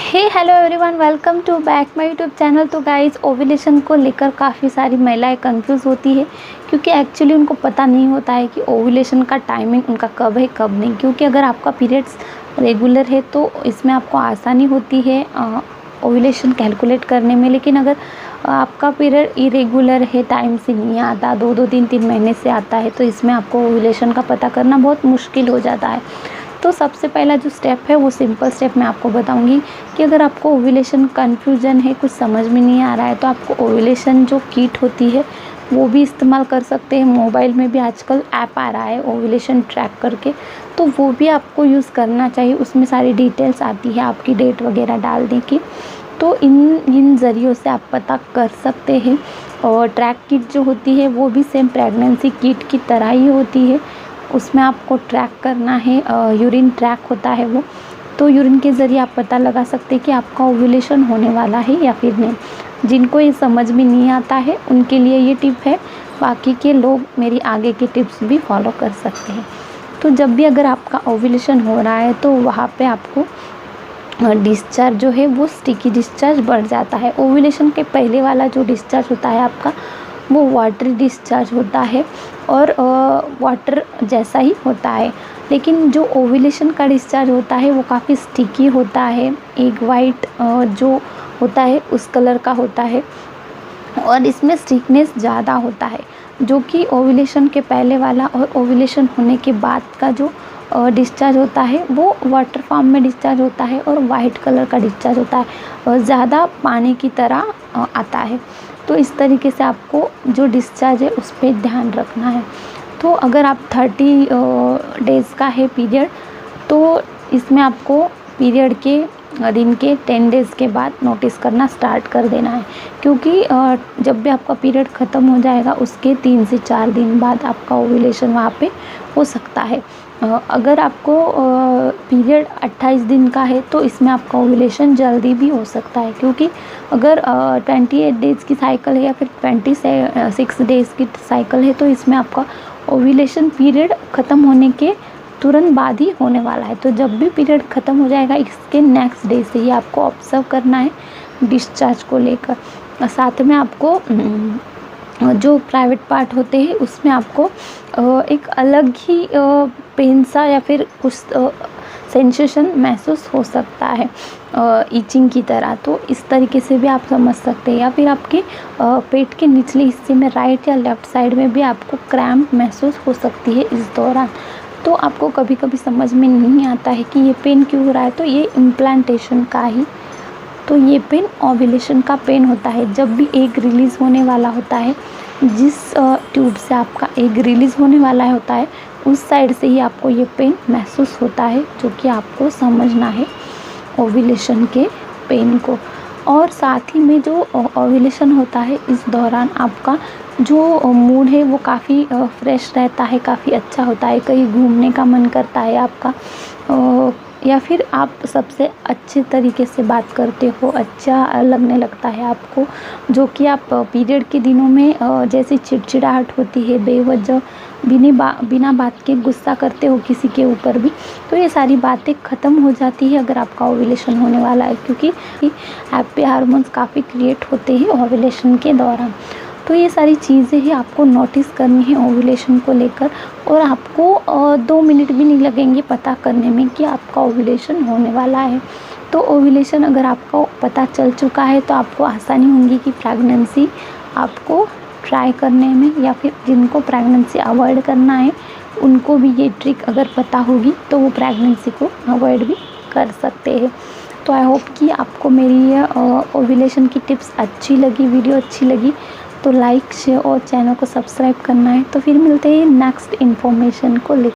Hey hello everyone, welcome to back my YouTube channel. तो guys, ovulation को लेकर काफ़ी सारी महिलाएं कंफ्यूज होती है क्योंकि एक्चुअली उनको पता नहीं होता है कि ओव्यूलेशन का टाइमिंग उनका कब है कब नहीं। क्योंकि अगर आपका पीरियड्स रेगुलर है तो इसमें आपको आसानी होती है ओव्यूलेशन कैलकुलेट करने में। लेकिन अगर आपका पीरियड इरेगुलर है, टाइम से नहीं आता, 2-3 महीने से आता है, तो इसमें आपको ओव्यूलेशन का पता करना बहुत मुश्किल हो जाता है। तो सबसे पहला जो स्टेप है वो सिंपल स्टेप मैं आपको बताऊंगी कि अगर आपको ओव्यूलेशन कन्फ्यूजन है, कुछ समझ में नहीं आ रहा है, तो आपको ओव्यूलेशन जो किट होती है वो भी इस्तेमाल कर सकते हैं। मोबाइल में भी आजकल ऐप आ रहा है ओव्यूलेशन ट्रैक करके, तो वो भी आपको यूज़ करना चाहिए। उसमें सारी डिटेल्स आती है, आपकी डेट वगैरह डालने की। तो इन ज़रियों से आप पता कर सकते हैं। और ट्रैक किट जो होती है वो भी सेम प्रेगनेंसी किट की तरह ही होती है। उसमें आपको ट्रैक करना है, यूरिन ट्रैक होता है वो। तो यूरिन के ज़रिए आप पता लगा सकते हैं कि आपका ओव्यूलेशन होने वाला है या फिर नहीं। जिनको ये समझ में नहीं आता है उनके लिए ये टिप है, बाकी के लोग मेरी आगे की टिप्स भी फॉलो कर सकते हैं। तो जब भी अगर आपका ओव्यूलेशन हो रहा है तो वहाँ पे आपको डिस्चार्ज जो है वो स्टिकी डिस्चार्ज बढ़ जाता है। ओव्यूलेशन के पहले वाला जो डिस्चार्ज होता है आपका, वो वाटरी डिस्चार्ज होता है और वाटर जैसा ही होता है। लेकिन जो ओव्यूलेशन का डिस्चार्ज होता है वो काफ़ी स्टिकी होता है, एक वाइट जो होता है उस कलर का होता है और इसमें स्टिकनेस ज़्यादा होता है। जो कि ओव्यूलेशन के पहले वाला और ओव्यूलेशन होने के बाद का जो डिस्चार्ज होता है वो वाटर फॉर्म में डिस्चार्ज होता है और वाइट कलर का डिस्चार्ज होता है और ज़्यादा पानी की तरह आता है। तो इस तरीके से आपको जो डिस्चार्ज है उस पर ध्यान रखना है। तो अगर आप 30 डेज़ का है पीरियड, तो इसमें आपको पीरियड के दिन के 10 डेज़ के बाद नोटिस करना स्टार्ट कर देना है। क्योंकि जब भी आपका पीरियड ख़त्म हो जाएगा उसके 3 से 4 दिन बाद आपका ओव्यूलेशन वहाँ पे हो सकता है। अगर आपको पीरियड 28 दिन का है तो इसमें आपका ओव्यूलेशन जल्दी भी हो सकता है। क्योंकि अगर 28 डेज़ की साइकिल है या फिर 26 डेज़ की साइकिल है तो इसमें आपका ओव्यूलेशन पीरियड ख़त्म होने के तुरंत बाद ही होने वाला है। तो जब भी पीरियड ख़त्म हो जाएगा इसके नेक्स्ट डे से ही आपको ऑब्ज़र्व करना है डिस्चार्ज को लेकर। साथ में आपको जो प्राइवेट पार्ट होते हैं उसमें आपको एक अलग ही पेन सा या फिर कुछ सेंसेशन महसूस हो सकता है, ईचिंग की तरह। तो इस तरीके से भी आप समझ सकते हैं। या फिर आपके पेट के निचले हिस्से में राइट या लेफ़्ट साइड में भी आपको क्रैम्प महसूस हो सकती है इस दौरान। तो आपको कभी कभी समझ में नहीं आता है कि ये पेन क्यों हो रहा है, तो ये इम्प्लांटेशन का ही, तो ये पेन ओव्यूलेशन का पेन होता है। जब भी एग रिलीज़ होने वाला होता है, जिस ट्यूब से आपका एग रिलीज़ होने वाला होता है उस साइड से ही आपको ये पेन महसूस होता है, जो कि आपको समझना है ओव्यूलेशन के पेन को। और साथ ही में जो ओव्यूलेशन होता है इस दौरान आपका जो मूड है वो काफ़ी फ्रेश रहता है, काफ़ी अच्छा होता है। कहीं घूमने का मन करता है आपका, या फिर आप सबसे अच्छे तरीके से बात करते हो, अच्छा लगने लगता है आपको। जो कि आप पीरियड के दिनों में जैसे चिड़चिड़ाहट होती है, बेवजह बिना बात के गुस्सा करते हो किसी के ऊपर भी, तो ये सारी बातें ख़त्म हो जाती है अगर आपका ओव्यूलेशन होने वाला है। क्योंकि हैप्पी हार्मोन्स काफ़ी क्रिएट होते हैं ओव्यूलेशन के दौरान। तो ये सारी चीज़ें ही आपको नोटिस करनी है ओव्यूलेशन को लेकर, और आपको 2 मिनट भी नहीं लगेंगे पता करने में कि आपका ओव्यूलेशन होने वाला है। तो ओव्यूलेशन अगर आपको पता चल चुका है तो आपको आसानी होगी कि प्रेगनेंसी आपको ट्राई करने में, या फिर जिनको प्रेगनेंसी अवॉइड करना है उनको भी ये ट्रिक अगर पता होगी तो वो प्रेगनेंसी को अवॉइड भी कर सकते हैं। तो आई होप कि आपको मेरी ये ओव्यूलेशन की टिप्स अच्छी लगी, वीडियो अच्छी लगी, तो लाइक शेयर और चैनल को सब्सक्राइब करना है। तो फिर मिलते हैं नेक्स्ट इन्फॉर्मेशन को लेकर।